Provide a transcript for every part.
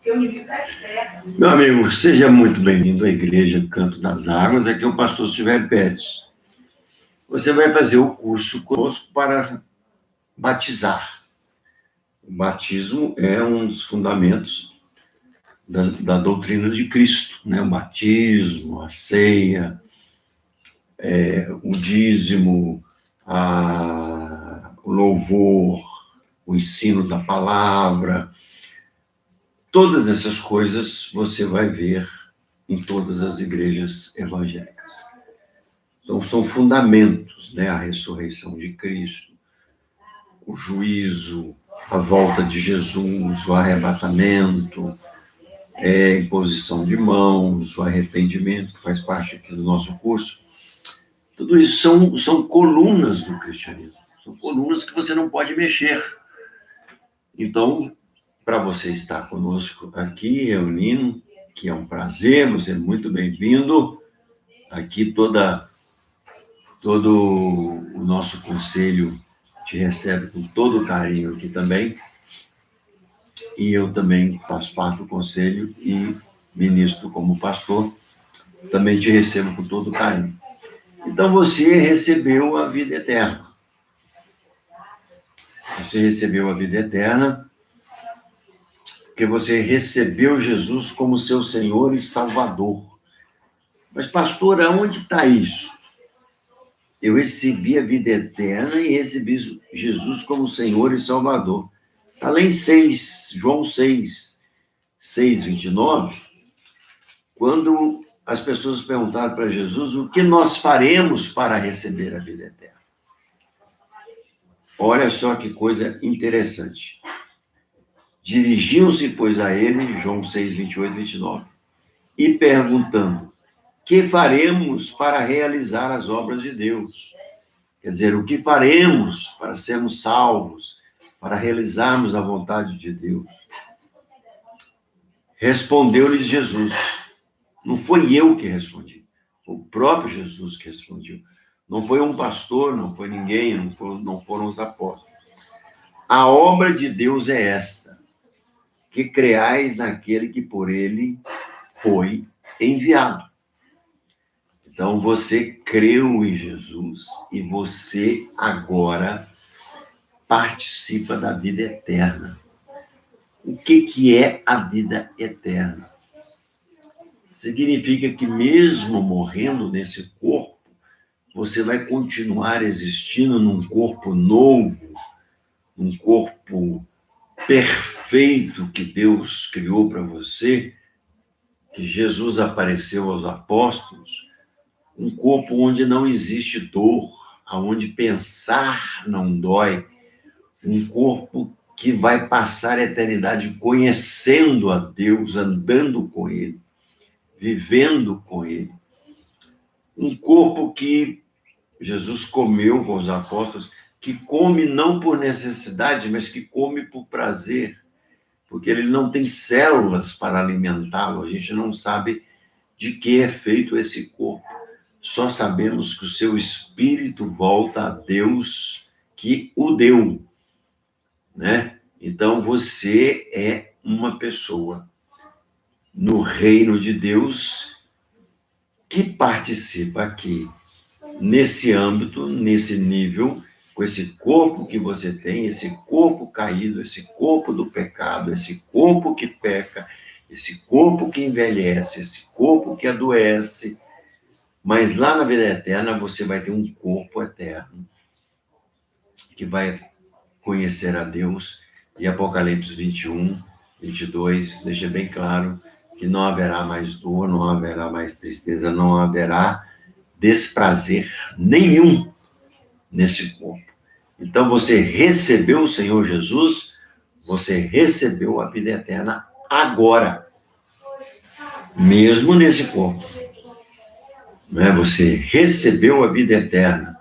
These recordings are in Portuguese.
Meu amigo, seja muito bem-vindo à Igreja Canto das Águas. Aqui é o pastor Silvério Pérez. Você vai fazer o curso conosco para batizar. O batismo é um dos fundamentos da doutrina de Cristo, né? O batismo, a ceia, o dízimo, o louvor, o ensino da palavra. Todas essas coisas você vai ver em todas as igrejas evangélicas. Então, são fundamentos, né? A ressurreição de Cristo, o juízo, a volta de Jesus, o arrebatamento, a imposição de mãos, o arrependimento, que faz parte aqui do nosso curso. Tudo isso são colunas do cristianismo. São colunas que você não pode mexer. Então, para você estar conosco aqui, reunindo, que é um prazer, você é muito bem-vindo. Aqui todo o nosso conselho te recebe com todo carinho aqui também. E eu também faço parte do conselho e ministro como pastor. Também te recebo com todo carinho. Então, você recebeu a vida eterna. Você recebeu a vida eterna porque você recebeu Jesus como seu Senhor e Salvador. Mas, pastor, aonde está isso? Eu recebi a vida eterna e recebi Jesus como Senhor e Salvador. Está lá em João 6, 29, quando as pessoas perguntaram para Jesus o que nós faremos para receber a vida eterna. Olha só que coisa interessante. Dirigiam-se, pois, a ele, João 6, 28, 29, e perguntando, que faremos para realizar as obras de Deus? Quer dizer, o que faremos para sermos salvos, para realizarmos a vontade de Deus? Respondeu-lhes Jesus. Não foi eu que respondi, foi o próprio Jesus que respondeu. Não foi um pastor, não foi ninguém, não foram os apóstolos. A obra de Deus é esta, que creais naquele que por ele foi enviado. Então, você creu em Jesus e você agora participa da vida eterna. O que é a vida eterna? Significa que mesmo morrendo nesse corpo, você vai continuar existindo num corpo novo, num corpo perfeito que Deus criou para você, que Jesus apareceu aos apóstolos, um corpo onde não existe dor, onde pensar não dói, um corpo que vai passar a eternidade conhecendo a Deus, andando com Ele, vivendo com Ele. Um corpo que Jesus comeu com os apóstolos, que come não por necessidade, mas que come por prazer, porque ele não tem células para alimentá-lo. A gente não sabe de que é feito esse corpo. Só sabemos que o seu espírito volta a Deus que o deu, né? Então, você é uma pessoa no reino de Deus que participa aqui, nesse âmbito, nesse nível, com esse corpo que você tem, esse corpo caído, esse corpo do pecado, esse corpo que peca, esse corpo que envelhece, esse corpo que adoece. Mas lá na vida eterna você vai ter um corpo eterno que vai conhecer a Deus. E Apocalipse 21, 22 deixa bem claro que não haverá mais dor, não haverá mais tristeza, não haverá desprazer nenhum nesse corpo. Então você recebeu o Senhor Jesus, você recebeu a vida eterna agora, mesmo nesse corpo. Né? Você recebeu a vida eterna.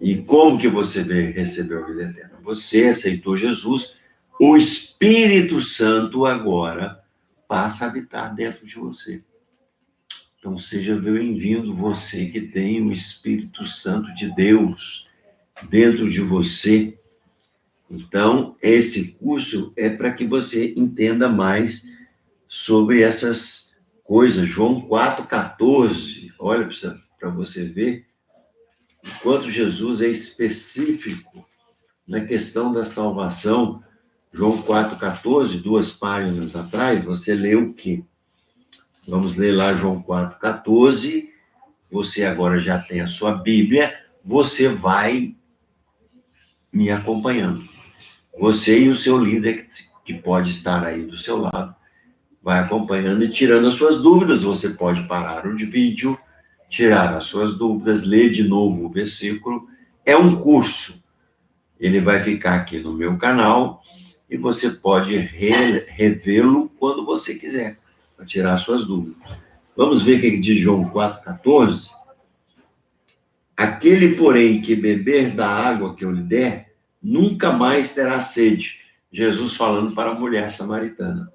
E como que você recebeu a vida eterna? Você aceitou Jesus, o Espírito Santo agora passa a habitar dentro de você. Então seja bem-vindo você que tem o Espírito Santo de Deus dentro de você. Então, esse curso é para que você entenda mais sobre essas coisas. João 4,14, olha para você ver o quanto Jesus é específico na questão da salvação. João 4,14, 2 páginas atrás, você lê o quê? Vamos ler lá João 4,14. Você agora já tem a sua Bíblia, você vai me acompanhando. Você e o seu líder, que pode estar aí do seu lado, vai acompanhando e tirando as suas dúvidas. Você pode parar o vídeo, tirar as suas dúvidas, ler de novo o versículo. É um curso. Ele vai ficar aqui no meu canal e você pode revê-lo quando você quiser, para tirar suas dúvidas. Vamos ver o que diz João 4,14. Aquele, porém, que beber da água que eu lhe der, nunca mais terá sede. Jesus falando para a mulher samaritana.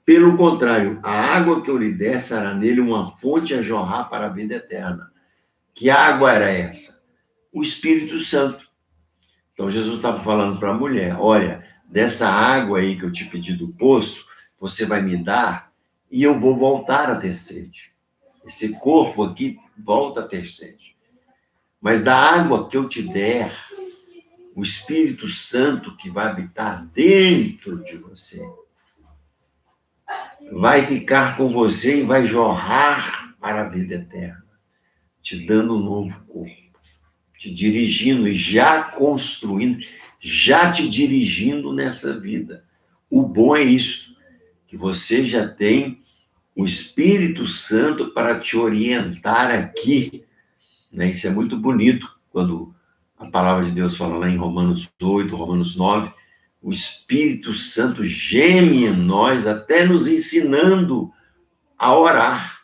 Pelo contrário, a água que eu lhe der será nele uma fonte a jorrar para a vida eterna. Que água era essa? O Espírito Santo. Então, Jesus estava falando para a mulher, olha, dessa água aí que eu te pedi do poço, você vai me dar e eu vou voltar a ter sede. Esse corpo aqui volta a ter sede. Mas da água que eu te der, o Espírito Santo que vai habitar dentro de você, vai ficar com você e vai jorrar para a vida eterna, te dando um novo corpo, te dirigindo e já construindo, já te dirigindo nessa vida. O bom é isso, que você já tem o Espírito Santo para te orientar aqui, né? Isso é muito bonito, quando a palavra de Deus fala lá em Romanos 8, Romanos 9, o Espírito Santo geme em nós, até nos ensinando a orar.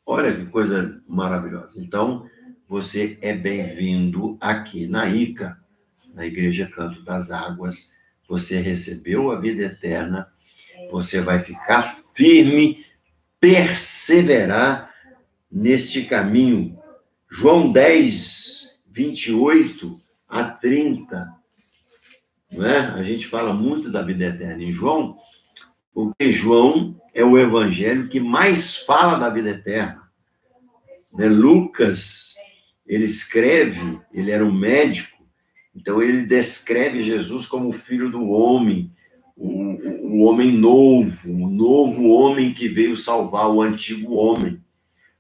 Olha que coisa maravilhosa. Então, você é bem-vindo aqui na ICA, na Igreja Canto das Águas. Você recebeu a vida eterna, você vai ficar firme, perseverar neste caminho. João 10, 28 a 30, não é? A gente fala muito da vida eterna em João, porque João é o evangelho que mais fala da vida eterna. Né? Lucas, ele escreve, ele era um médico, então ele descreve Jesus como o filho do homem, o homem novo, o novo homem que veio salvar o antigo homem.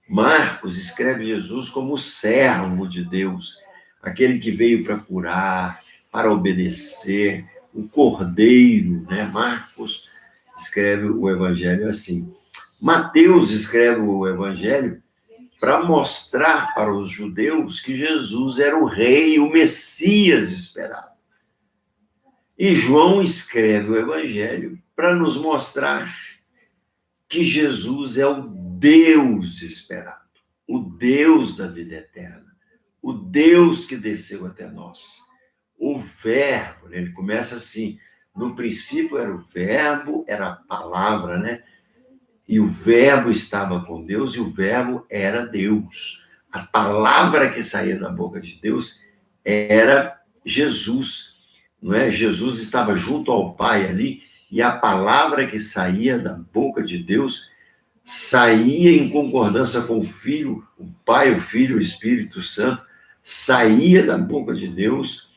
Marcos escreve Jesus como o servo de Deus, aquele que veio para curar, para obedecer, o cordeiro, né? Marcos escreve o evangelho assim. Mateus escreve o evangelho para mostrar para os judeus que Jesus era o rei, o Messias esperado. E João escreve o evangelho para nos mostrar que Jesus é o Deus esperado, o Deus da vida eterna, o Deus que desceu até nós. O verbo, né? Ele começa assim, no princípio era o verbo, era a palavra, né? E o verbo estava com Deus e o verbo era Deus. A palavra que saía da boca de Deus era Jesus, não é? Jesus estava junto ao Pai ali e a palavra que saía da boca de Deus saía em concordância com o Filho, o Pai, o Filho, o Espírito Santo, saía da boca de Deus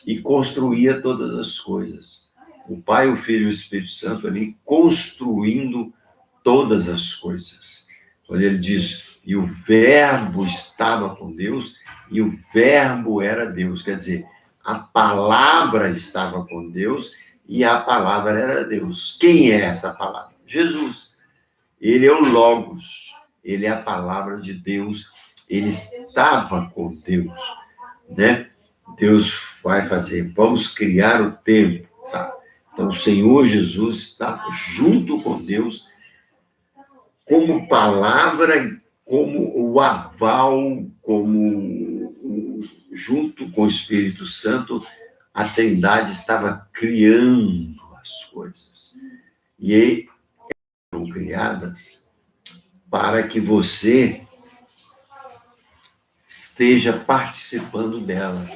e construía todas as coisas. O Pai, o Filho e o Espírito Santo ali construindo todas as coisas. Quando ele diz, e o verbo estava com Deus, e o verbo era Deus. Quer dizer, a palavra estava com Deus, e a palavra era Deus. Quem é essa palavra? Jesus. Ele é o Logos, ele é a palavra de Deus, ele estava com Deus, né? Deus vai fazer, vamos criar o tempo, tá? Então, o Senhor Jesus está junto com Deus, como palavra, como o aval, junto com o Espírito Santo, a Trindade estava criando as coisas. E foram criadas para que você esteja participando dela.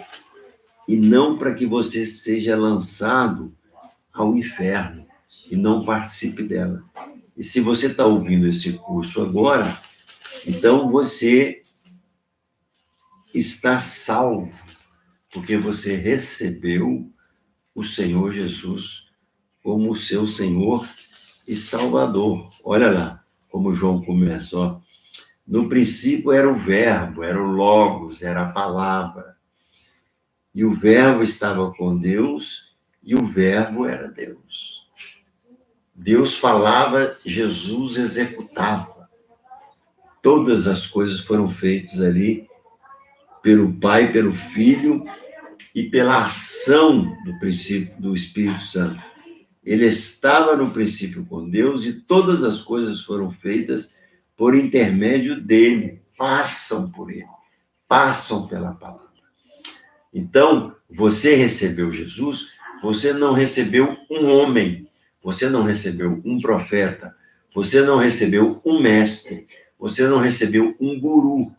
e não para que você seja lançado ao inferno e não participe dela. E se você está ouvindo esse curso agora, então você está salvo, porque você recebeu o Senhor Jesus como o seu Senhor e Salvador. Olha lá como João começa, ó. No princípio era o verbo, era o logos, era a palavra. E o verbo estava com Deus e o verbo era Deus. Deus falava, Jesus executava. Todas as coisas foram feitas ali pelo Pai, pelo Filho e pela ação do princípio do Espírito Santo. Ele estava no princípio com Deus e todas as coisas foram feitas por intermédio dele, passam por ele, passam pela palavra. Então, você recebeu Jesus, você não recebeu um homem, você não recebeu um profeta, você não recebeu um mestre, você não recebeu um guru,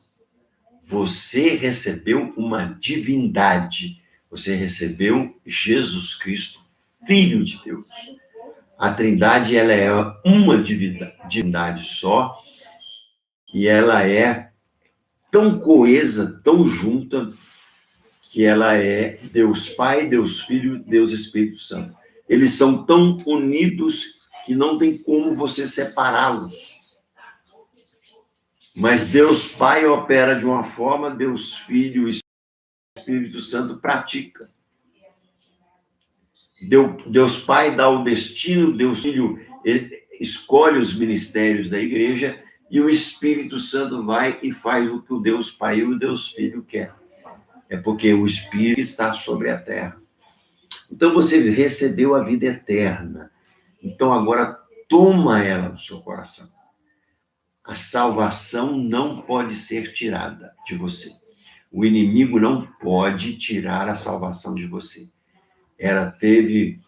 você recebeu uma divindade, você recebeu Jesus Cristo, Filho de Deus. A Trindade, ela é uma divindade só, e ela é tão coesa, tão junta, que ela é Deus Pai, Deus Filho, Deus Espírito Santo. Eles são tão unidos que não tem como você separá-los. Mas Deus Pai opera de uma forma, Deus Filho e Espírito Santo pratica. Deus Pai dá o destino, Deus Filho escolhe os ministérios da igreja e o Espírito Santo vai e faz o que o Deus Pai e o Deus Filho quer. É porque o Espírito está sobre a terra. Então você recebeu a vida eterna. Então agora toma ela no seu coração. A salvação não pode ser tirada de você. O inimigo não pode tirar a salvação de você. Ela teve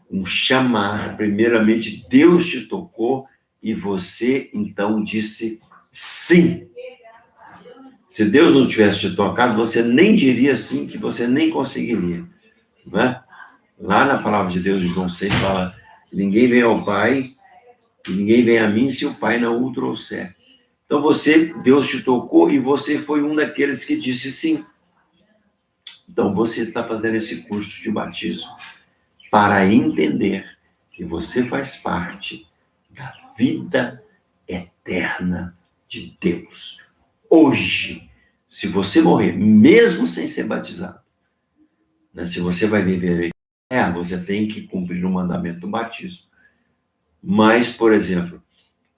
um chamar, primeiramente Deus te tocou e você então disse sim. Se Deus não tivesse te tocado, você nem diria sim, que você nem conseguiria. Não é? Lá na palavra de Deus, em João 6, fala que ninguém vem ao Pai, que ninguém vem a mim se o Pai não o trouxer. Então Deus te tocou e você foi um daqueles que disse sim. Então você está fazendo esse curso de batismo para entender que você faz parte da vida eterna de Deus. Hoje, se você morrer, mesmo sem ser batizado, né, se você vai viver aí, você tem que cumprir o mandamento do batismo. Mas, por exemplo,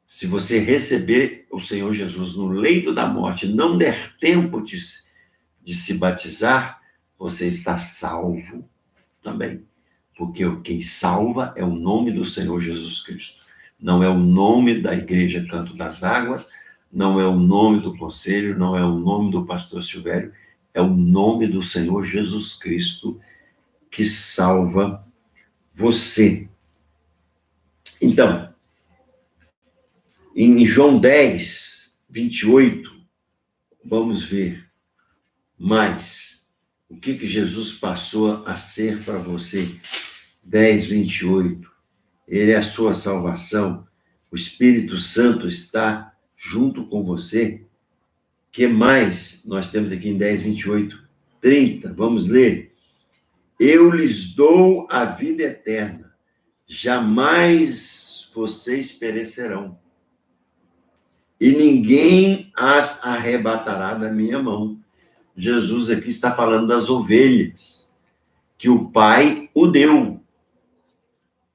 se você receber o Senhor Jesus no leito da morte, não der tempo de se batizar, você está salvo também. Porque quem salva é o nome do Senhor Jesus Cristo. Não é o nome da Igreja Canto das Águas, não é o nome do conselho, não é o nome do pastor Silvério, é o nome do Senhor Jesus Cristo que salva você. Então, em João 10, 28, vamos ver mais o que Jesus passou a ser para você. 10, 28. Ele é a sua salvação. O Espírito Santo está junto com você. O que mais nós temos aqui em 10, 28, 30? Vamos ler. Eu lhes dou a vida eterna. Jamais vocês perecerão. E ninguém as arrebatará da minha mão. Jesus aqui está falando das ovelhas, que o Pai o deu.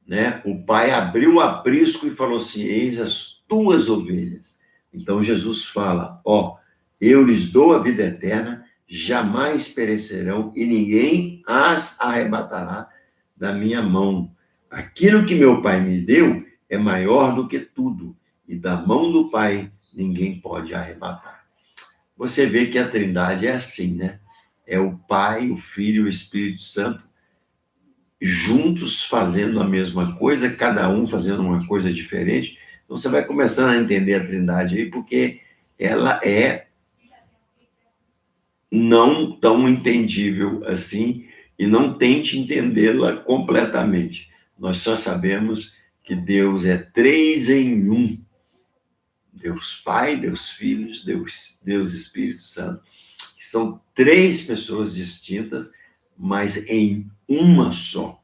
Né? O Pai abriu o aprisco e falou assim, eis as tuas ovelhas. Então Jesus fala, eu lhes dou a vida eterna, jamais perecerão e ninguém as arrebatará da minha mão. Aquilo que meu Pai me deu é maior do que tudo, e da mão do Pai ninguém pode arrebatar. Você vê que a Trindade é assim, né? É o Pai, o Filho e o Espírito Santo juntos fazendo a mesma coisa, cada um fazendo uma coisa diferente. Então você vai começando a entender a Trindade aí, porque ela é não tão entendível assim, e não tente entendê-la completamente. Nós só sabemos que Deus é 3 em 1. Deus Pai, Deus Filho, Deus Espírito Santo, que são 3 pessoas distintas, mas em uma só.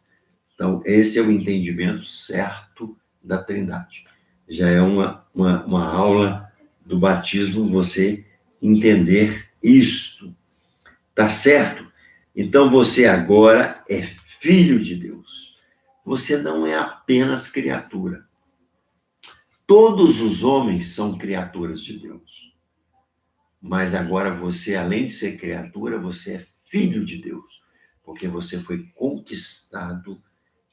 Então, esse é o entendimento certo da Trindade. Já é uma aula do batismo, você entender isto. Tá certo? Então, você agora é filho de Deus. Você não é apenas criatura. Todos os homens são criaturas de Deus. Mas agora você, além de ser criatura, você é filho de Deus. Porque você foi conquistado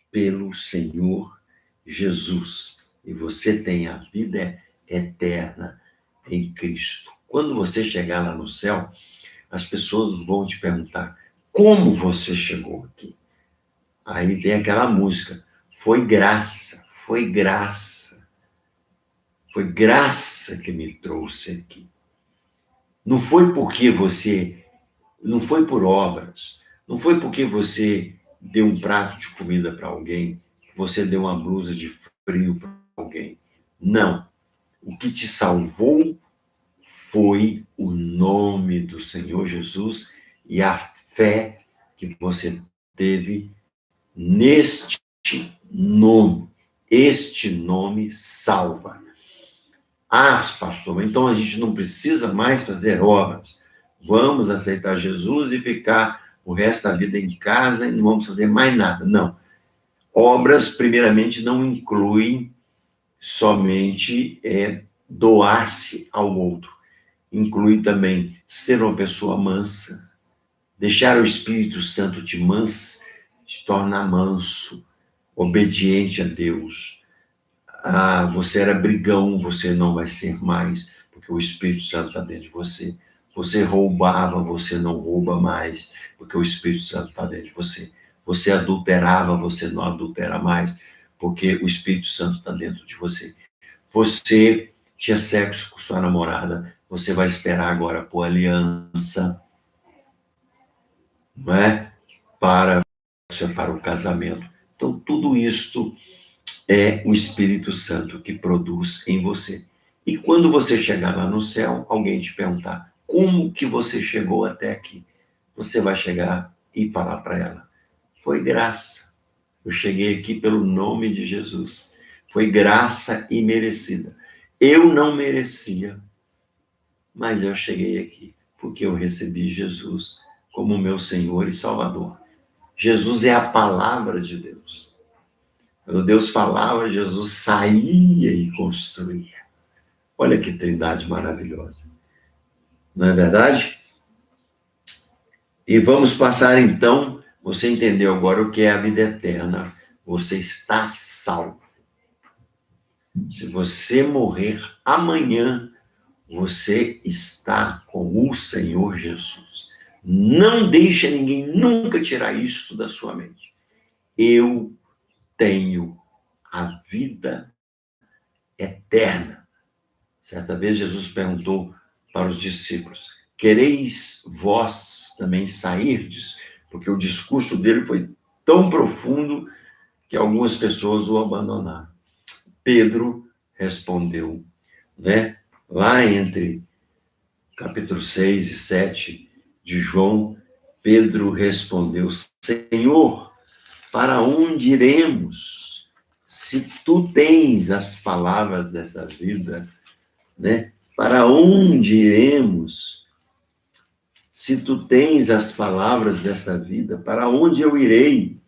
pelo Senhor Jesus. E você tem a vida eterna em Cristo. Quando você chegar lá no céu, as pessoas vão te perguntar: como você chegou aqui? Aí tem aquela música: foi graça, foi graça. Foi graça que me trouxe aqui. Não foi porque você, não foi por obras, não foi porque você deu um prato de comida para alguém, você deu uma blusa de frio para alguém. Não. O que te salvou foi o nome do Senhor Jesus e a fé que você teve neste nome. Este nome salva. Ah, pastor, então a gente não precisa mais fazer obras. Vamos aceitar Jesus e ficar o resto da vida em casa e não vamos fazer mais nada. Não. Obras, primeiramente, não incluem somente doar-se ao outro. Inclui também ser uma pessoa mansa, deixar o Espírito Santo te tornar manso, obediente a Deus. Ah, você era brigão, você não vai ser mais, porque o Espírito Santo está dentro de você. Você roubava, você não rouba mais, porque o Espírito Santo está dentro de você. Você adulterava, você não adultera mais, porque o Espírito Santo está dentro de você. Você tinha sexo com sua namorada, você vai esperar agora por aliança, não é? Para o casamento. Então, tudo isto é o Espírito Santo que produz em você. E quando você chegar lá no céu, alguém te perguntar: como que você chegou até aqui? Você vai chegar e falar para ela: foi graça. Eu cheguei aqui pelo nome de Jesus. Foi graça imerecida. Eu não merecia, mas eu cheguei aqui porque eu recebi Jesus como meu Senhor e Salvador. Jesus é a palavra de Deus. Quando Deus falava, Jesus saía e construía. Olha que trindade maravilhosa. Não é verdade? E vamos passar então, você entendeu agora o que é a vida eterna. Você está salvo. Se você morrer amanhã, você está com o Senhor Jesus. Não deixe ninguém nunca tirar isso da sua mente. Eu tenho a vida eterna. Certa vez Jesus perguntou para os discípulos: quereis vós também sairdes? Porque o discurso dele foi tão profundo que algumas pessoas o abandonaram. Pedro respondeu, né? Lá entre capítulo 6 e 7 de João, Pedro respondeu: Senhor, para onde iremos? Se tu tens as palavras dessa vida, né? Para onde iremos? Se tu tens as palavras dessa vida, para onde eu irei?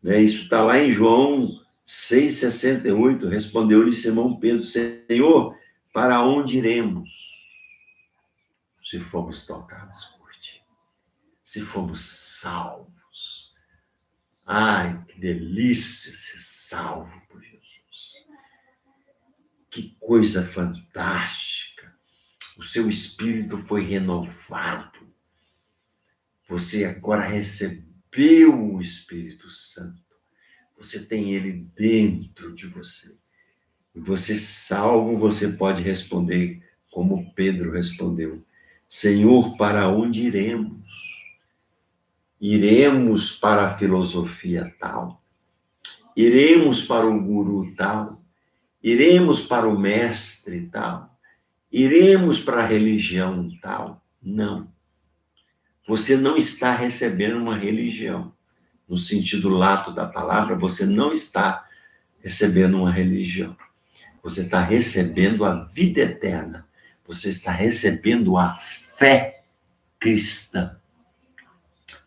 Né? Isso está lá em João 6,68. Respondeu-lhe Simão Pedro: Senhor, para onde iremos? Se fomos tocados por ti, se fomos salvos. Ai, que delícia ser salvo por Jesus. Que coisa fantástica. O seu espírito foi renovado. Você agora recebeu o Espírito Santo. Você tem ele dentro de você. E você salvo, você pode responder como Pedro respondeu: Senhor, para onde iremos? iremos para a filosofia tal, iremos para o guru tal, iremos para o mestre tal, iremos para a religião tal. Não. Você não está recebendo uma religião. No sentido lato da palavra, você não está recebendo uma religião. Você está recebendo a vida eterna. Você está recebendo a fé cristã.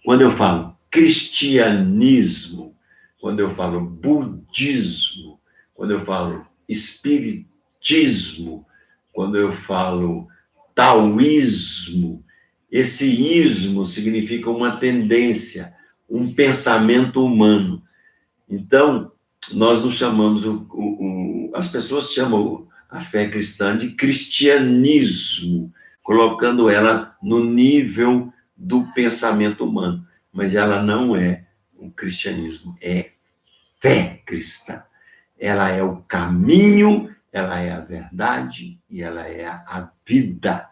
Quando eu falo cristianismo, quando eu falo budismo, quando eu falo espiritismo, quando eu falo taoísmo, esse ismo significa uma tendência, um pensamento humano. Então, nós nos chamamos, as pessoas chamam a fé cristã de cristianismo, colocando ela no nível do pensamento humano. Mas ela não é o cristianismo, é fé cristã. Ela é o caminho, ela é a verdade e ela é a vida.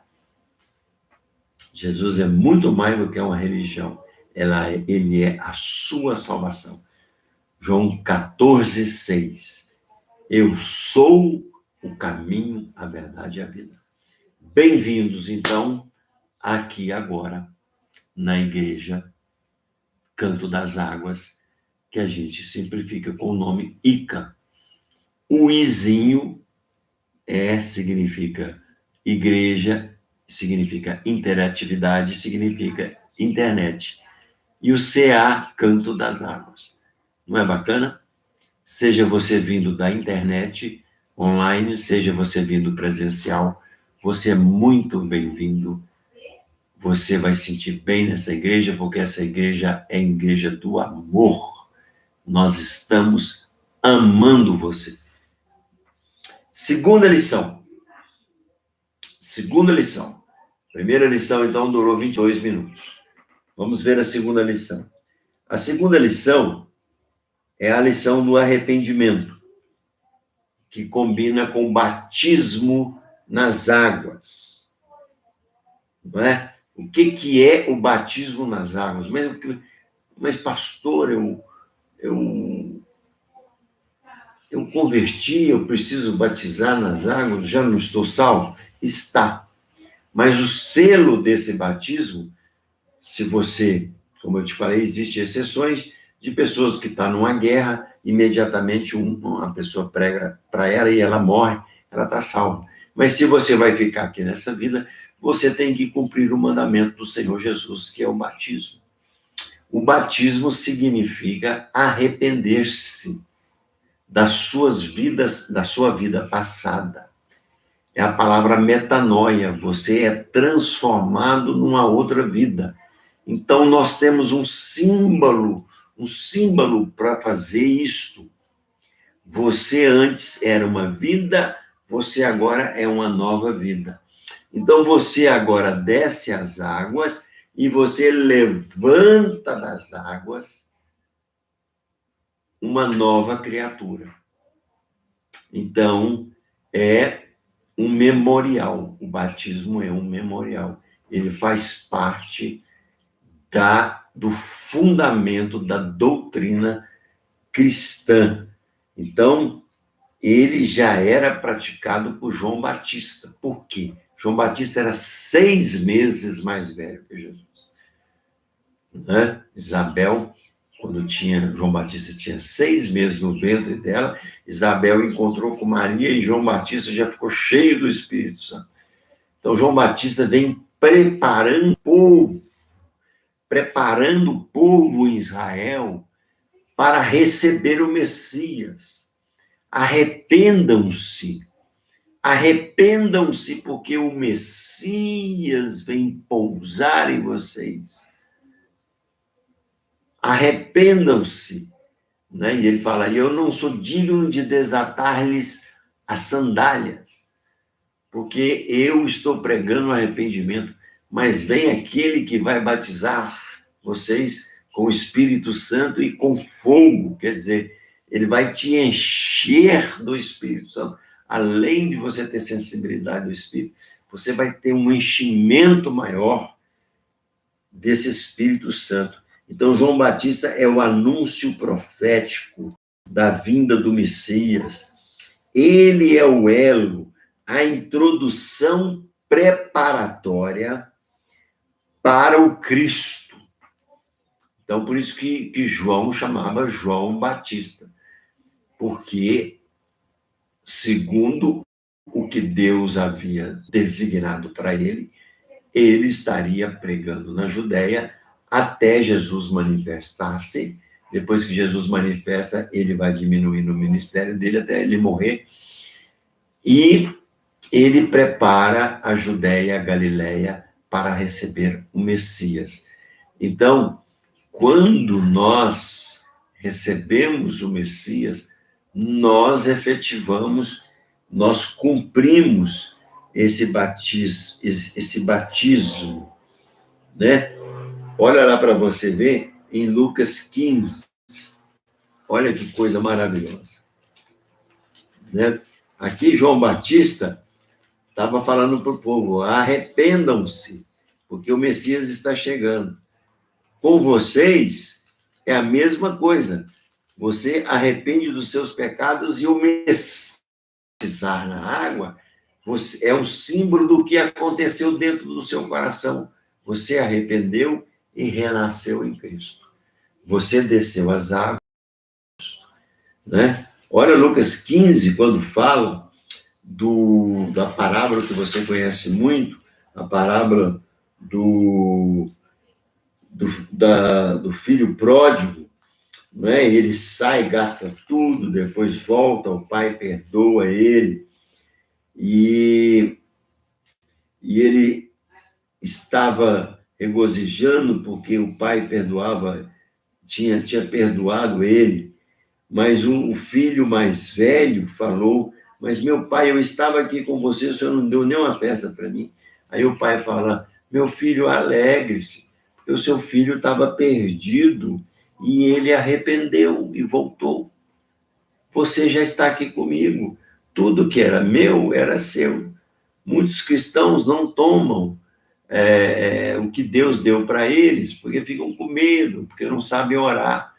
Jesus é muito mais do que uma religião. Ele é a sua salvação. João 14:6. Eu sou o caminho, a verdade e a vida. Bem-vindos, então, aqui agora, na igreja Canto das Águas, que a gente simplifica com o nome ICA. O izinho significa igreja, significa interatividade, significa internet. E o CA, Canto das Águas. Não é bacana? Seja você vindo da internet, online, seja você vindo presencial, você é muito bem-vindo. Você vai sentir bem nessa igreja, porque essa igreja é a igreja do amor. Nós estamos amando você. Segunda lição. Primeira lição, então, durou 22 minutos. Vamos ver a segunda lição. A segunda lição é a lição do arrependimento, que combina com o batismo nas águas. Não é? O que é o batismo nas águas? Mas pastor, eu converti, eu preciso batizar nas águas, já não estou salvo? Está. Mas o selo desse batismo, se você, como eu te falei, existem exceções de pessoas que estão numa guerra, imediatamente uma pessoa prega para ela e ela morre, ela está salva. Mas se você vai ficar aqui nessa vida, você tem que cumprir o mandamento do Senhor Jesus, que é o batismo. O batismo significa arrepender-se das suas vidas, da sua vida passada. É a palavra metanoia, você é transformado numa outra vida. Então, nós temos um símbolo para fazer isto. Você antes era uma vida, você agora é uma nova vida. Então, você agora desce as águas e você levanta das águas uma nova criatura. Então, é um memorial. O batismo é um memorial. Ele faz parte do fundamento da doutrina cristã. Então, ele já era praticado por João Batista. Por quê? João Batista era 6 meses mais velho que Jesus. Né? Isabel, João Batista tinha 6 meses no ventre dela, Isabel encontrou com Maria e João Batista já ficou cheio do Espírito Santo. Então, João Batista vem preparando o povo em Israel para receber o Messias. Arrependam-se, porque o Messias vem pousar em vocês. Arrependam-se, né? E ele fala, eu não sou digno de desatar-lhes as sandálias, porque eu estou pregando arrependimento, mas vem aquele que vai batizar vocês com o Espírito Santo e com fogo, quer dizer, ele vai te encher do Espírito Santo. Além de você ter sensibilidade do Espírito, você vai ter um enchimento maior desse Espírito Santo. Então, João Batista é o anúncio profético da vinda do Messias. Ele é o elo, a introdução preparatória para o Cristo. Então, por isso que João chamava João Batista, porque, segundo o que Deus havia designado para ele, ele estaria pregando na Judéia até Jesus manifestar-se. Depois que Jesus manifesta, ele vai diminuir no ministério dele até ele morrer. E ele prepara a Judéia, a Galileia, para receber o Messias. Então, quando nós recebemos o Messias, nós efetivamos, nós cumprimos esse batismo, né? Olha lá para você ver em Lucas 15. Olha que coisa maravilhosa, né? Aqui João Batista estava falando para o povo: arrependam-se, porque o Messias está chegando. Com vocês é a mesma coisa. Você arrepende dos seus pecados e o Messias na água é um símbolo do que aconteceu dentro do seu coração. Você arrependeu e renasceu em Cristo. Você desceu as águas, né? Olha Lucas 15, quando fala da parábola que você conhece muito, a parábola do filho pródigo, né? Ele sai, gasta tudo, depois volta, o pai perdoa ele, e ele estava regozijando porque o pai tinha perdoado ele, mas o filho mais velho falou: mas meu pai, eu estava aqui com você, o senhor não deu nenhuma festa para mim. Aí o pai fala: meu filho, alegre-se, porque o seu filho estava perdido e ele arrependeu e voltou. Você já está aqui comigo. Tudo que era meu era seu. Muitos cristãos não tomam o que Deus deu para eles, porque ficam com medo, porque não sabem orar.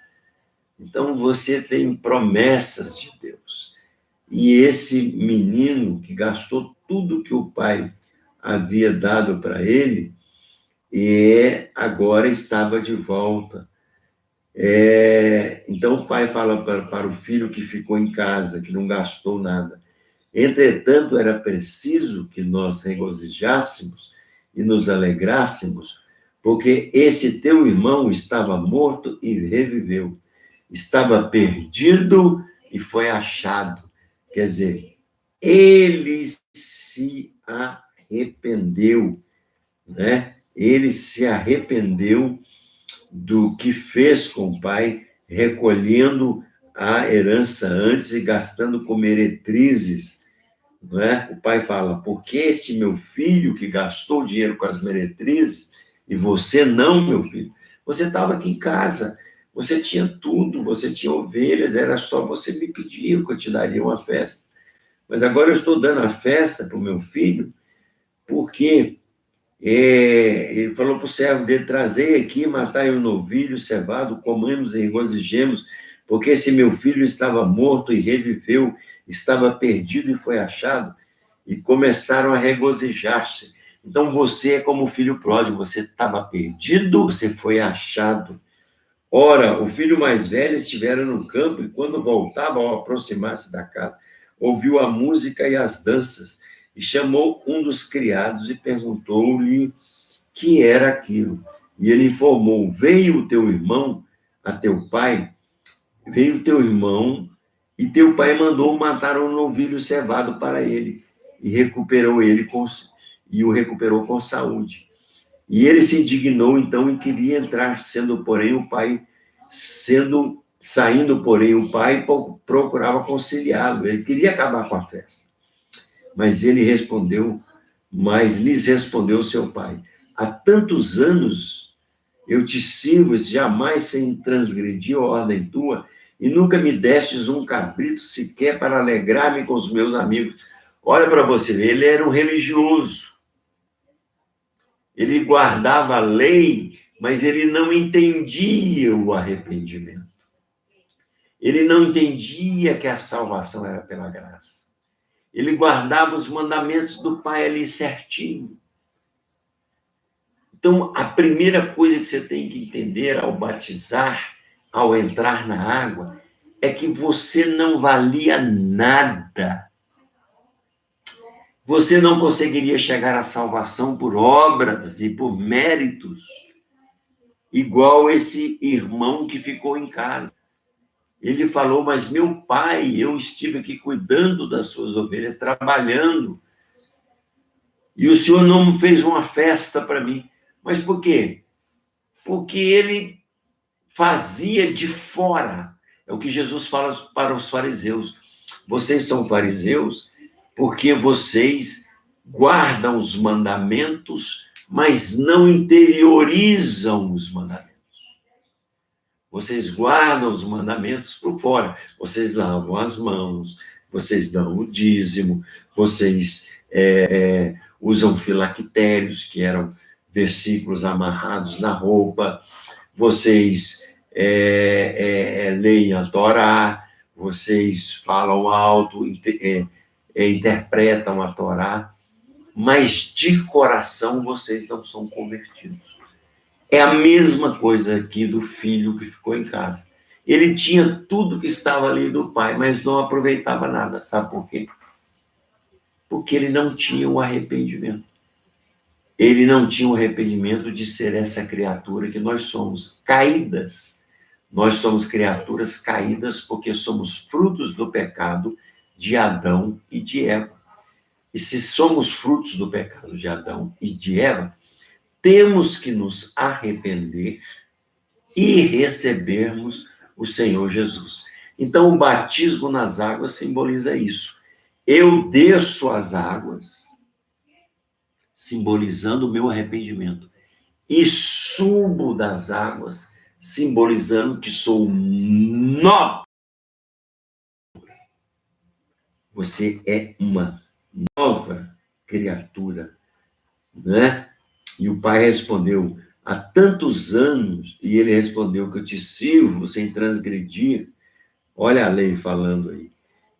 Então, você tem promessas de Deus. E esse menino que gastou tudo que o pai havia dado para ele, agora estava de volta. Então, o pai fala para o filho que ficou em casa, que não gastou nada: entretanto, era preciso que nós regozijássemos e nos alegrássemos, porque esse teu irmão estava morto e reviveu, estava perdido e foi achado. Quer dizer, ele se arrependeu, né? Ele se arrependeu do que fez com o pai, recolhendo a herança antes e gastando com meretrizes, não é? O pai fala: porque este meu filho que gastou dinheiro com as meretrizes e você não, meu filho? Você estava aqui em casa, você tinha tudo, você tinha ovelhas, era só você me pedir que eu te daria uma festa. Mas agora eu estou dando a festa para o meu filho, porque ele falou para o servo dele: trazei aqui, matai um novilho cevado, comemos e regozijemos, porque esse meu filho estava morto e reviveu, estava perdido e foi achado. E começaram a regozijar-se. Então, você é como o filho pródigo: você estava perdido, você foi achado. Ora, o filho mais velho estivera no campo, e quando voltava, ao aproximar-se da casa, ouviu a música e as danças, e chamou um dos criados e perguntou-lhe que era aquilo. E ele informou: veio o teu irmão a teu pai, veio o teu irmão, e teu pai mandou matar um novilho cevado para ele, e o recuperou com saúde. E ele se indignou então e queria entrar, saindo, porém, o pai procurava conciliá-lo. Ele queria acabar com a festa. Mas lhes respondeu seu pai: há tantos anos eu te sirvo, jamais sem transgredir a ordem tua, e nunca me destes um cabrito sequer para alegrar-me com os meus amigos. Olha para você ver, ele era um religioso. Ele guardava a lei mas ele não entendia o arrependimento. Ele não entendia que a salvação era pela graça. Ele guardava os mandamentos do Pai ali certinho. Então, a primeira coisa que você tem que entender ao batizar, ao entrar na água, é que você não valia nada. Você não conseguiria chegar à salvação por obras e por méritos, igual esse irmão que ficou em casa. Ele falou, mas meu pai, eu estive aqui cuidando das suas ovelhas, trabalhando, e o senhor não fez uma festa para mim. Mas por quê? Porque ele fazia de fora. É o que Jesus fala para os fariseus. Vocês são fariseus porque vocês guardam os mandamentos, mas não interiorizam os mandamentos. Vocês guardam os mandamentos por fora. Vocês lavam as mãos, vocês dão o dízimo, vocês usam filactérios, que eram versículos amarrados na roupa, vocês leem a Torá, vocês falam alto, interpretam a Torá, mas de coração vocês não são convertidos. É a mesma coisa aqui do filho que ficou em casa. Ele tinha tudo que estava ali do pai, mas não aproveitava nada. Sabe por quê? Porque ele não tinha o arrependimento. Ele não tinha o arrependimento de ser essa criatura que nós somos, caídas. Nós somos criaturas caídas porque somos frutos do pecado de Adão e de Eva. E se somos frutos do pecado de Adão e de Eva, temos que nos arrepender e recebermos o Senhor Jesus. Então, o batismo nas águas simboliza isso. Eu desço as águas, simbolizando o meu arrependimento, e subo das águas, simbolizando que sou nova. Você é uma nova criatura, né? E o pai respondeu, há tantos anos, e ele respondeu que eu te sirvo sem transgredir. Olha a lei falando aí.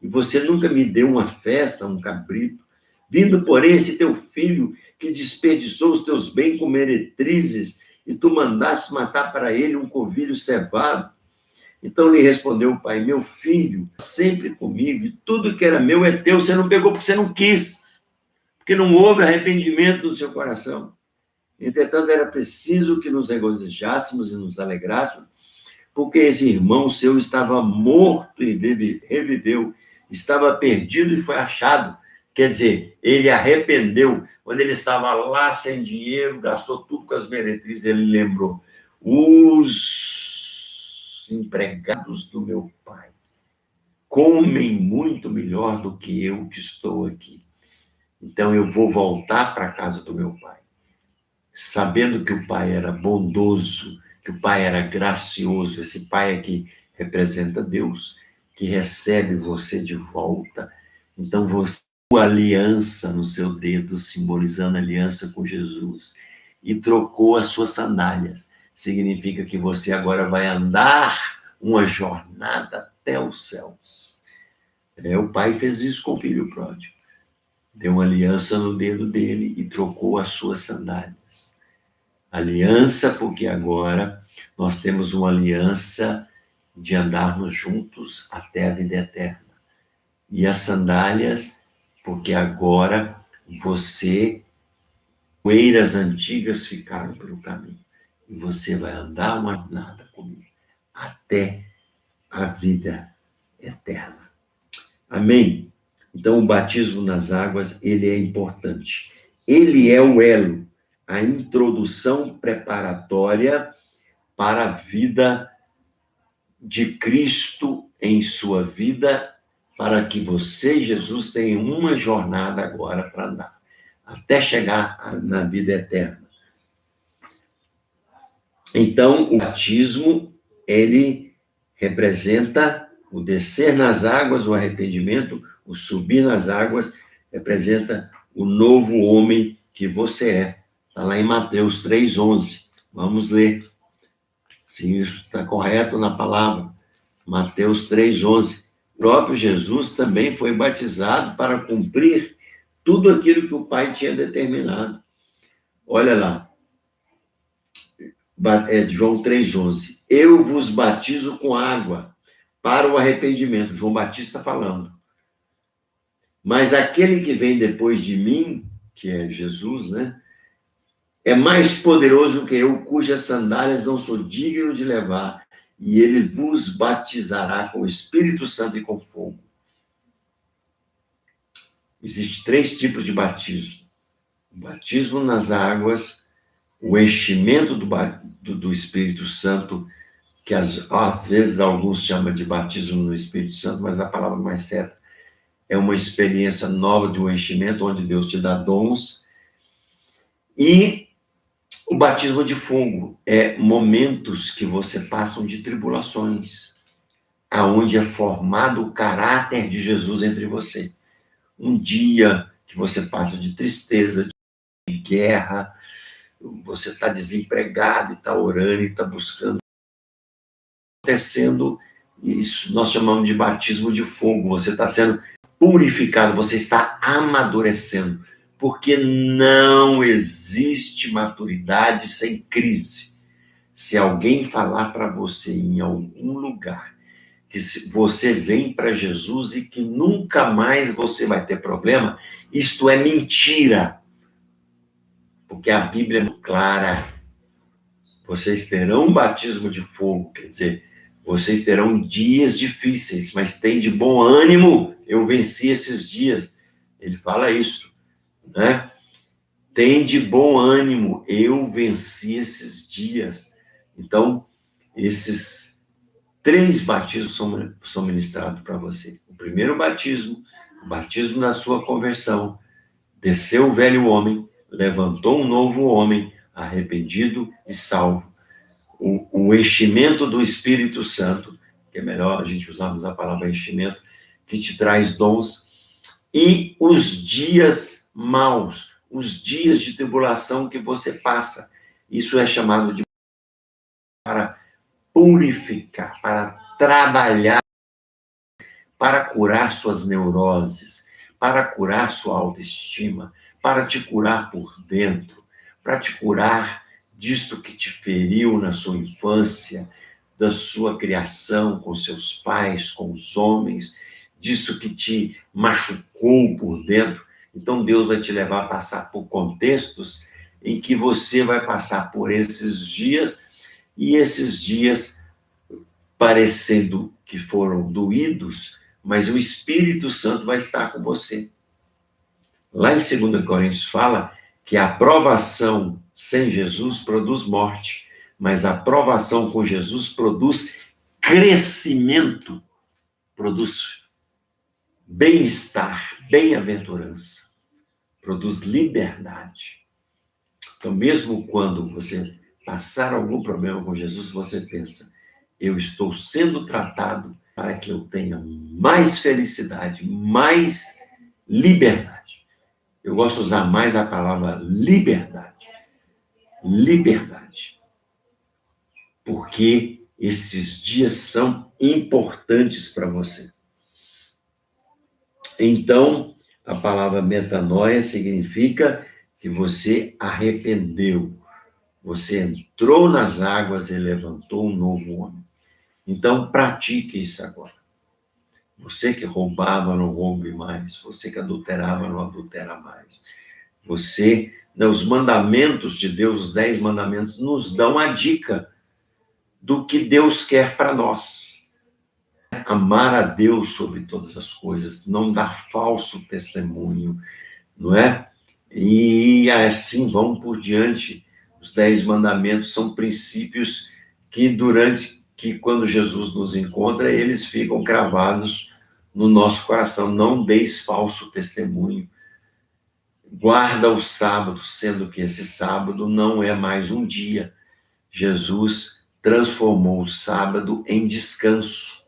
E você nunca me deu uma festa, um cabrito. Vindo, porém, esse teu filho que desperdiçou os teus bens com meretrizes, e tu mandaste matar para ele um covilho cevado. Então lhe respondeu o pai, meu filho, sempre comigo, e tudo que era meu é teu. Você não pegou porque você não quis, porque não houve arrependimento no seu coração. Entretanto, era preciso que nos regozijássemos e nos alegrássemos, porque esse irmão seu estava morto e reviveu, estava perdido e foi achado. Quer dizer, ele arrependeu. Quando ele estava lá sem dinheiro, gastou tudo com as meretrizes, ele lembrou, os empregados do meu pai comem muito melhor do que eu que estou aqui. Então, eu vou voltar para a casa do meu pai, sabendo que o pai era bondoso, que o pai era gracioso. Esse pai aqui representa Deus, que recebe você de volta. Então, você tem uma aliança no seu dedo, simbolizando a aliança com Jesus, e trocou as suas sandálias. Significa que você agora vai andar uma jornada até os céus. O pai fez isso com o filho pródigo. Deu uma aliança no dedo dele e trocou as suas sandálias. Aliança, porque agora nós temos uma aliança de andarmos juntos até a vida eterna. E as sandálias, porque agora poeiras antigas ficaram pelo caminho. E você vai andar uma jornada comigo até a vida eterna. Amém? Então, o batismo nas águas, ele é importante. Ele é o elo, a introdução preparatória para a vida de Cristo em sua vida, para que você, Jesus, tenha uma jornada agora para andar, até chegar na vida eterna. Então, o batismo, ele representa o descer nas águas, o arrependimento, o subir nas águas, representa o novo homem que você é. Está lá em Mateus 3:11. Vamos ler se isso está correto na palavra. Mateus 3:11. O próprio Jesus também foi batizado para cumprir tudo aquilo que o Pai tinha determinado. Olha lá, João 3:11. Eu vos batizo com água para o arrependimento. João Batista falando. Mas aquele que vem depois de mim, que é Jesus, né? É mais poderoso que eu, cujas sandálias não sou digno de levar, e ele vos batizará com o Espírito Santo e com fogo. Existem 3 tipos de batismo. O batismo nas águas, o enchimento do Espírito Santo, que às vezes alguns chamam de batismo no Espírito Santo, mas a palavra mais certa é uma experiência nova de um enchimento, onde Deus te dá dons. E o batismo de fogo é momentos que você passa de tribulações, aonde é formado o caráter de Jesus entre você. Um dia que você passa de tristeza, de guerra, você está desempregado e está orando e está buscando. Acontecendo isso, nós chamamos de batismo de fogo. Você está sendo purificado, você está amadurecendo. Porque não existe maturidade sem crise. Se alguém falar para você em algum lugar que você vem para Jesus e que nunca mais você vai ter problema, isto é mentira. Porque a Bíblia é muito clara. Vocês terão um batismo de fogo, quer dizer, vocês terão dias difíceis, mas tem de bom ânimo, eu venci esses dias. Ele fala isso, né? Tem de bom ânimo, eu venci esses dias. Então, esses 3 batismos são ministrados para você. O primeiro batismo, o batismo da sua conversão, desceu o velho homem, levantou um novo homem, arrependido e salvo. O enchimento do Espírito Santo, que é melhor a gente usarmos a palavra enchimento, que te traz dons, e os dias maus, os dias de tribulação que você passa. Isso é chamado de para purificar, para trabalhar, para curar suas neuroses, para curar sua autoestima, para te curar por dentro, para te curar disto que te feriu na sua infância, da sua criação com seus pais, com os homens, disso que te machucou por dentro. Então, Deus vai te levar a passar por contextos em que você vai passar por esses dias, e esses dias parecendo que foram doídos, mas o Espírito Santo vai estar com você. Lá em 2 Coríntios fala que a aprovação sem Jesus produz morte, mas a aprovação com Jesus produz crescimento, produz bem-estar, bem-aventurança, produz liberdade. Então, mesmo quando você passar algum problema com Jesus, você pensa, eu estou sendo tratado para que eu tenha mais felicidade, mais liberdade. Eu gosto de usar mais a palavra liberdade. Liberdade. Porque esses dias são importantes para você. Então, a palavra metanoia significa que você arrependeu. Você entrou nas águas e levantou um novo homem. Então, pratique isso agora. Você que roubava, não roube mais. Você que adulterava, não adultera mais. Você, os mandamentos de Deus, os 10 mandamentos, nos dão a dica do que Deus quer para nós. Amar a Deus sobre todas as coisas, não dar falso testemunho, não é? E assim vamos por diante. Os 10 mandamentos são princípios que quando Jesus nos encontra, eles ficam cravados no nosso coração. Não deis falso testemunho. Guarda o sábado, sendo que esse sábado não é mais um dia. Jesus transformou o sábado em descanso.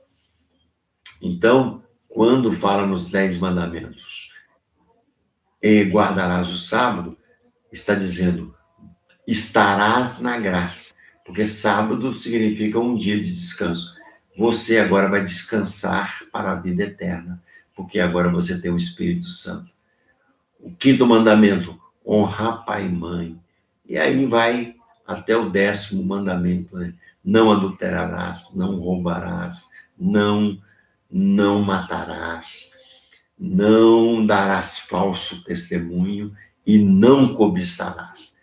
Então, quando fala nos 10 mandamentos, e guardarás o sábado, está dizendo, estarás na graça. Porque sábado significa um dia de descanso. Você agora vai descansar para a vida eterna, porque agora você tem o Espírito Santo. O quinto mandamento, honrar pai e mãe. E aí vai até o 10º mandamento, né? Não adulterarás, não roubarás, não matarás, não darás falso testemunho e não cobiçarás.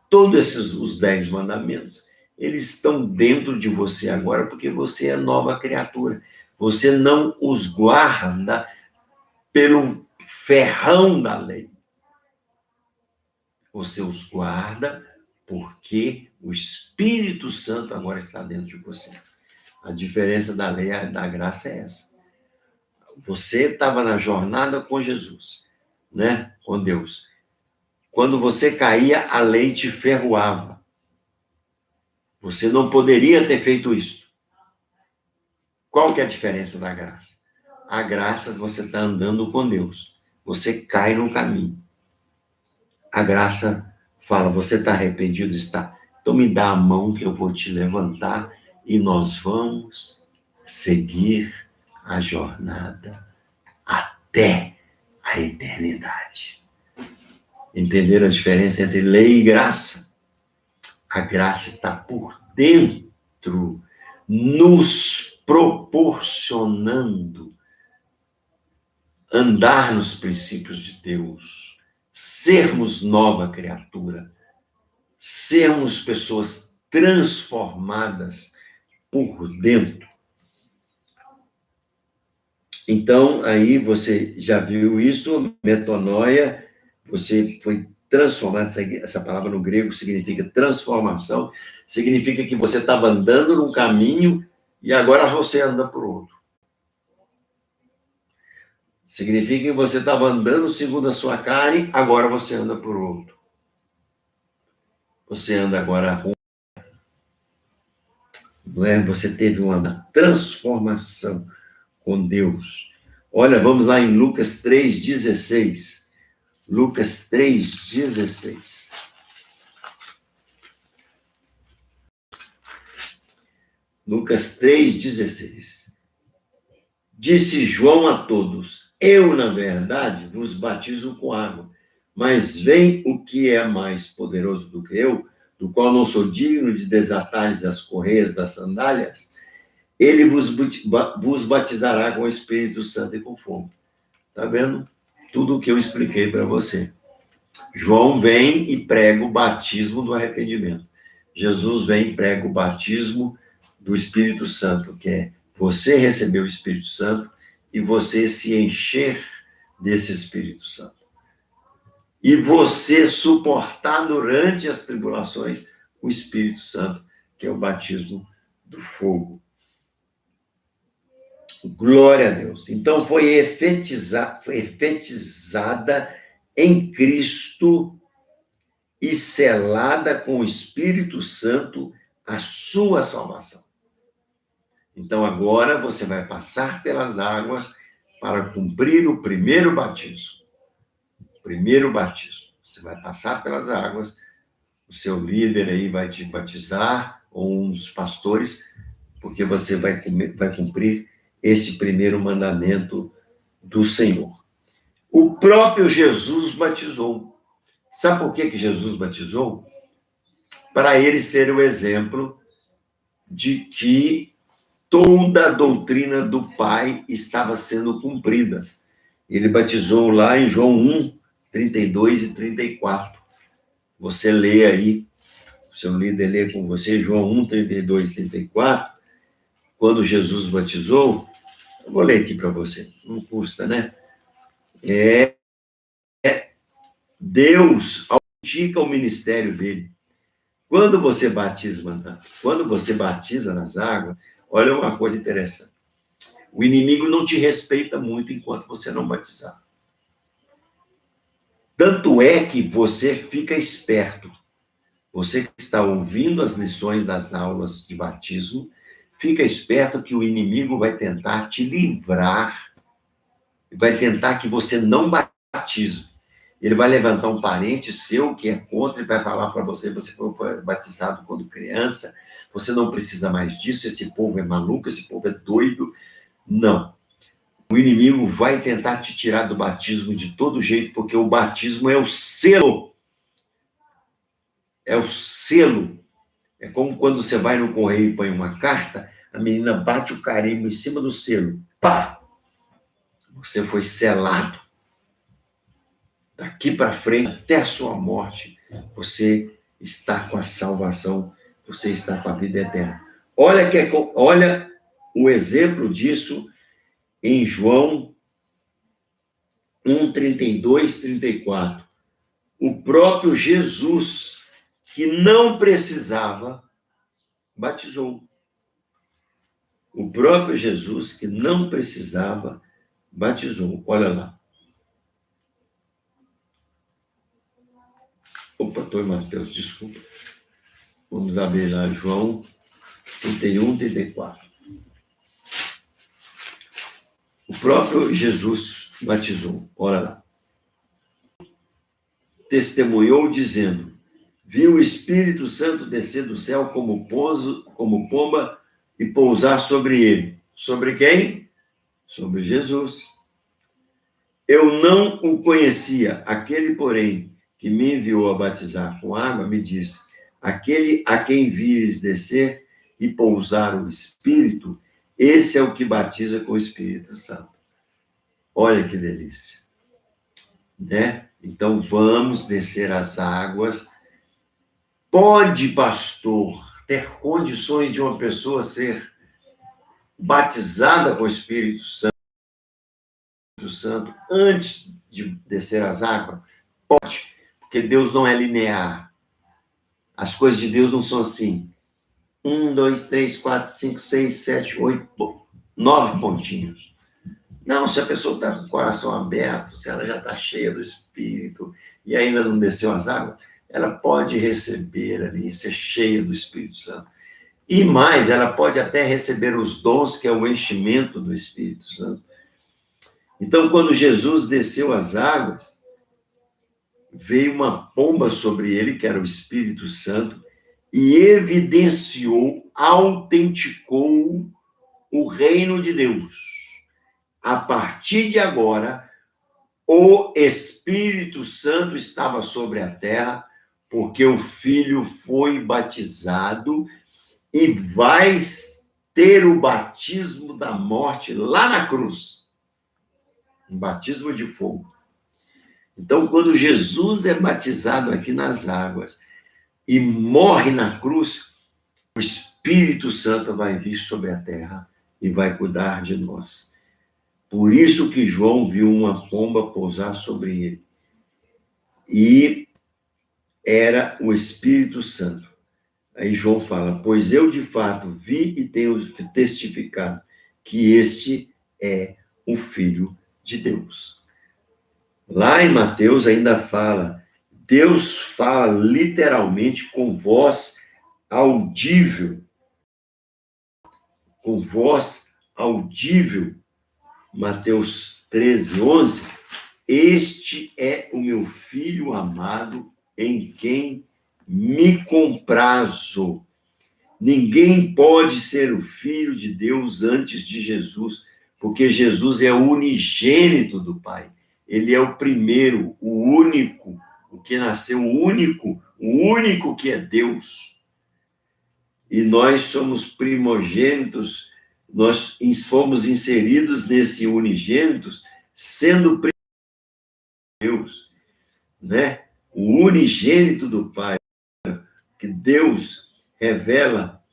Todos esses, os 10 mandamentos, eles estão dentro de você agora, porque você é nova criatura. Você não os guarda pelo ferrão da lei. Você os guarda porque o Espírito Santo agora está dentro de você. A diferença da lei e da graça é essa. Você estava na jornada com Jesus, né? Com Deus. Quando você caía, a lei te ferroava. Você não poderia ter feito isso. Qual que é a diferença da graça? A graça, você está andando com Deus. Você cai no caminho. A graça fala, você está arrependido? Está. Então me dá a mão que eu vou te levantar e nós vamos seguir a jornada até a eternidade. Entenderam a diferença entre lei e graça? A graça está por dentro, nos proporcionando andar nos princípios de Deus, sermos nova criatura, sermos pessoas transformadas por dentro. Então, aí você já viu isso, metanoia, você foi transformado, essa palavra no grego significa transformação, significa que você estava andando num caminho e agora você anda por outro. Significa que você estava andando segundo a sua carne, agora você anda por outro. Você anda agora, não é? Você teve uma transformação com Deus. Olha, vamos lá em Lucas 3,16. Lucas 3,16. Lucas 3,16. Disse João a todos: eu, na verdade, vos batizo com água, mas vem o que é mais poderoso do que eu, do qual não sou digno de desatar-lhes as correias das sandálias. Ele vos batizará com o Espírito Santo e com fogo. Está vendo? Tudo o que eu expliquei para você. João vem e prega o batismo do arrependimento. Jesus vem e prega o batismo do Espírito Santo, que é você receber o Espírito Santo e você se encher desse Espírito Santo. E você suportar durante as tribulações o Espírito Santo, que é o batismo do fogo. Glória a Deus. Então foi efetizada em Cristo e selada com o Espírito Santo a sua salvação. Então agora você vai passar pelas águas para cumprir o primeiro batismo. Primeiro batismo. Você vai passar pelas águas, o seu líder aí vai te batizar, ou um dos pastores, porque você vai cumprir esse primeiro mandamento do Senhor. O próprio Jesus batizou. Sabe por que Jesus batizou? Para ele ser o exemplo de que toda a doutrina do Pai estava sendo cumprida. Ele batizou lá em João 1, 32 e 34. Você lê aí, o seu líder lê com você, João 1, 32 e 34. Quando Jesus batizou, eu vou ler aqui para você, não custa, né? Deus autentica o ministério dele. Quando você batiza nas águas, olha uma coisa interessante. O inimigo não te respeita muito enquanto você não batizar. Tanto é que você fica esperto. Você que está ouvindo as lições das aulas de batismo, fica esperto que o inimigo vai tentar te livrar, vai tentar que você não batize. Ele vai levantar um parente seu que é contra e vai falar para você, você foi batizado quando criança, você não precisa mais disso, esse povo é maluco, esse povo é doido. Não. O inimigo vai tentar te tirar do batismo de todo jeito, porque o batismo é o selo. É o selo. É como quando você vai no correio e põe uma carta, a menina bate o carimbo em cima do selo. Pá! Você foi selado. Daqui para frente, até a sua morte, você está com a salvação, você está com a vida eterna. Olha o exemplo disso em João 1, 32, 34. O próprio Jesus, que não precisava, batizou. O próprio Jesus, que não precisava, batizou. Olha lá. Opa, estou em Mateus, desculpa. Vamos abrir lá, João 31, 34. O próprio Jesus batizou. Olha lá. Testemunhou dizendo: viu o Espírito Santo descer do céu como pomba e pousar sobre ele. Sobre quem? Sobre Jesus. Eu não o conhecia. Aquele, porém, que me enviou a batizar com água, me disse: aquele a quem vires descer e pousar o Espírito, esse é o que batiza com o Espírito Santo. Olha que delícia. Né? Então, vamos descer as águas. Pode, pastor, ter condições de uma pessoa ser batizada com o Espírito Santo antes de descer as águas? Pode, porque Deus não é linear. As coisas de Deus não são assim. 1, 2, 3, 4, 5, 6, 7, 8, 9 pontinhos. Não, se a pessoa está com o coração aberto, se ela já está cheia do Espírito e ainda não desceu as águas, ela pode receber ali, ser cheia do Espírito Santo. E mais, ela pode até receber os dons, que é o enchimento do Espírito Santo. Então, quando Jesus desceu as águas, veio uma pomba sobre ele, que era o Espírito Santo, e evidenciou, autenticou o reino de Deus. A partir de agora, o Espírito Santo estava sobre a terra, porque o Filho foi batizado e vai ter o batismo da morte lá na cruz. Um batismo de fogo. Então, quando Jesus é batizado aqui nas águas e morre na cruz, o Espírito Santo vai vir sobre a terra e vai cuidar de nós. Por isso que João viu uma pomba pousar sobre ele. E era o Espírito Santo. Aí João fala: pois eu de fato vi e tenho testificado que este é o Filho de Deus. Lá em Mateus ainda fala: Deus fala literalmente com voz audível. Com voz audível. Mateus 13, 11. Este é o meu filho amado, em quem me comprazo. Ninguém pode ser o filho de Deus antes de Jesus, porque Jesus é o unigênito do Pai. Ele é o primeiro, o único, o que nasceu, o único que é Deus. E nós somos primogênitos, nós fomos inseridos nesse unigênitos, sendo Deus, né? O unigênito do Pai, que Deus revela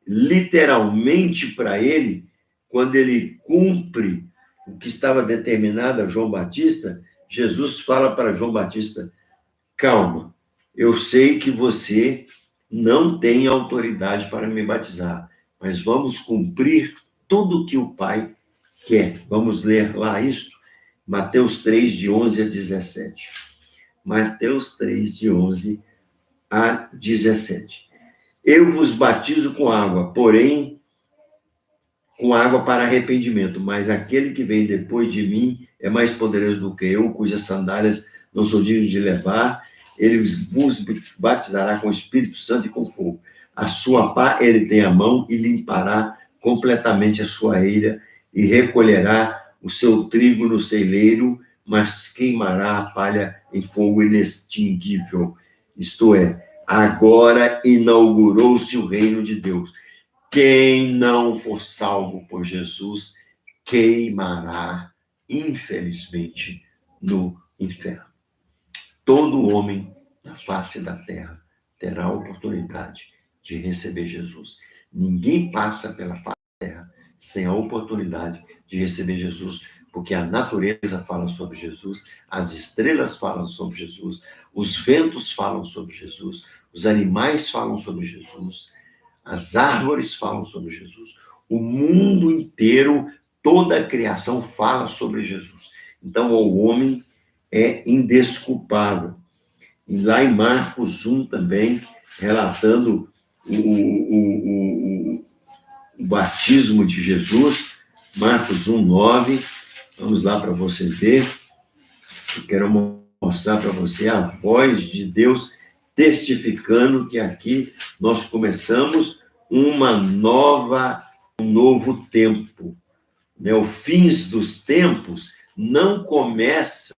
literalmente para ele, quando ele cumpre o que estava determinado a João Batista. Jesus fala para João Batista: calma, eu sei que você não tem autoridade para me batizar, mas vamos cumprir tudo o que o Pai quer. Vamos ler lá isso? Mateus 3, de 11 a 17. Mateus 3, de 11 a 17. Eu vos batizo com água, porém, com água para arrependimento, mas aquele que vem depois de mim é mais poderoso do que eu, cujas sandálias não sou digno de levar, ele vos batizará com o Espírito Santo e com fogo. A sua pá ele tem a mão e limpará completamente a sua eira e recolherá o seu trigo no celeiro, mas queimará a palha em fogo inextinguível. Isto é, agora inaugurou-se o reino de Deus. Quem não for salvo por Jesus, queimará, infelizmente, no inferno. Todo homem na face da terra terá a oportunidade de receber Jesus. Ninguém passa pela face da terra sem a oportunidade de receber Jesus, porque a natureza fala sobre Jesus, as estrelas falam sobre Jesus, os ventos falam sobre Jesus, os animais falam sobre Jesus, as árvores falam sobre Jesus, o mundo inteiro, toda a criação fala sobre Jesus. Então, o homem é indesculpável. E lá em Marcos 1 também, relatando o batismo de Jesus, Marcos 1, 9, vamos lá para você ver. Eu quero mostrar para você a voz de Deus testificando que aqui nós começamos um novo tempo. Né? O fim dos tempos não começa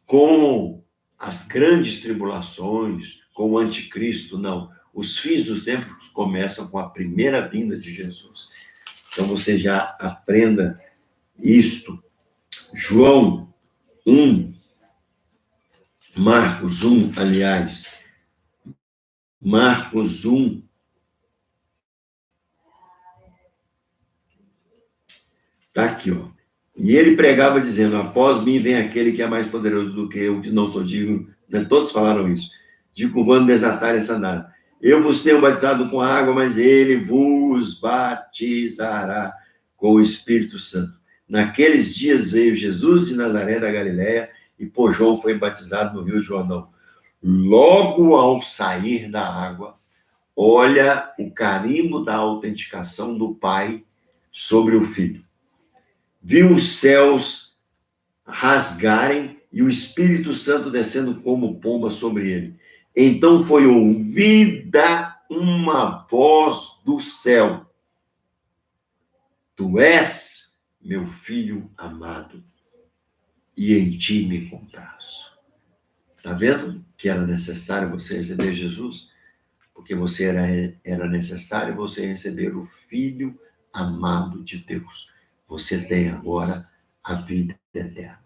com as grandes tribulações, com o anticristo, não. Os fins dos tempos começam com a primeira vinda de Jesus. Então, você já aprenda isto. João 1, Marcos 1, aliás, Marcos 1, está aqui, ó. E ele pregava dizendo, após mim vem aquele que é mais poderoso do que eu, que não sou digno, né? Todos falaram isso, de curvando desatar essa sandália. Eu vos tenho batizado com água, mas ele vos batizará com o Espírito Santo. Naqueles dias veio Jesus de Nazaré da Galileia e por João foi batizado no Rio Jordão. Logo ao sair da água, olha o carimbo da autenticação do Pai sobre o Filho. Viu os céus rasgarem e o Espírito Santo descendo como pomba sobre ele. Então foi ouvida uma voz do céu. Tu és meu filho amado, e em ti me comprazo. Está vendo que era necessário você receber Jesus? Porque era necessário você receber o Filho amado de Deus. Você tem agora a vida eterna.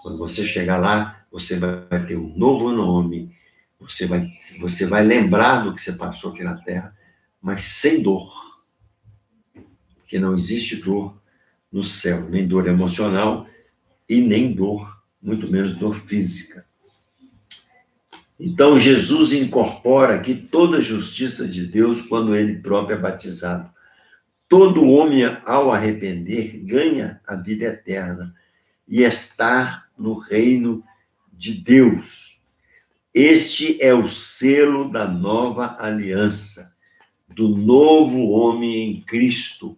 Quando você chegar lá, você vai ter um novo nome, você vai lembrar do que você passou aqui na Terra, mas sem dor. Porque não existe dor no céu, nem dor emocional e nem dor, muito menos dor física. Então, Jesus incorpora aqui toda a justiça de Deus quando ele próprio é batizado. Todo homem, ao arrepender, ganha a vida eterna e está no reino de Deus. Este é o selo da nova aliança, do novo homem em Cristo.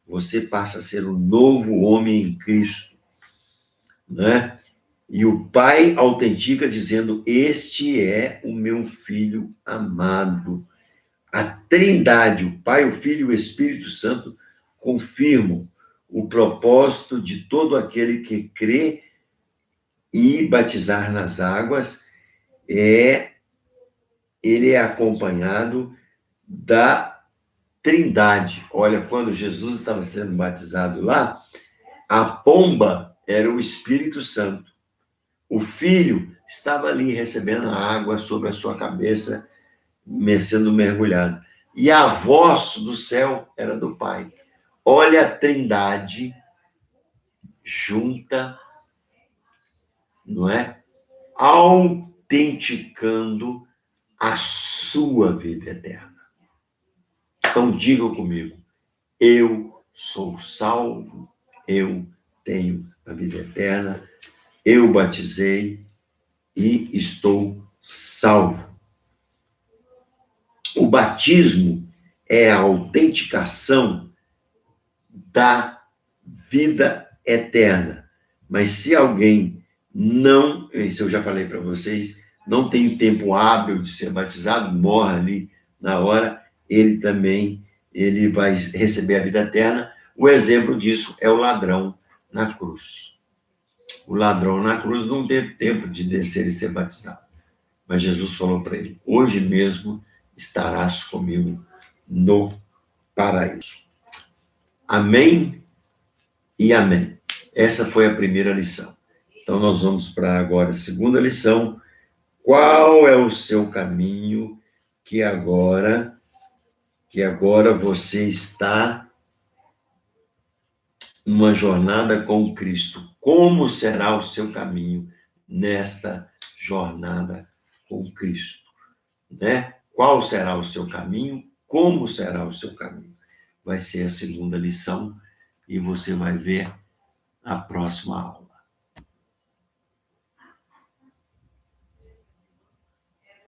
Você passa a ser um novo homem em Cristo, né? E o Pai autentica dizendo, este é o meu Filho amado. A Trindade, o Pai, o Filho e o Espírito Santo confirmam o propósito de todo aquele que crê e batizar nas águas, ele é acompanhado da Trindade. Olha, quando Jesus estava sendo batizado lá, a pomba era o Espírito Santo. O Filho estava ali recebendo a água sobre a sua cabeça, sendo mergulhado. E a voz do céu era do Pai. Olha a Trindade junta, não é? Autenticando a sua vida eterna. Então, diga comigo, eu sou salvo, eu tenho a vida eterna, eu batizei e estou salvo. O batismo é a autenticação da vida eterna, Mas se alguém não, isso eu já falei para vocês, não tem o tempo hábil de ser batizado, morre ali na hora, ele também ele vai receber a vida eterna. O exemplo disso é o ladrão na cruz. O ladrão na cruz não teve tempo de descer e ser batizado. Mas Jesus falou para ele: hoje mesmo estarás comigo no paraíso. Amém e amém. Essa foi a primeira lição. Então, nós vamos para agora a segunda lição. Qual é o seu caminho que agora você está numa jornada com Cristo? Como será o seu caminho nesta jornada com Cristo? Né? Qual será o seu caminho? Como será o seu caminho? Vai ser a segunda lição e você vai ver a próxima aula.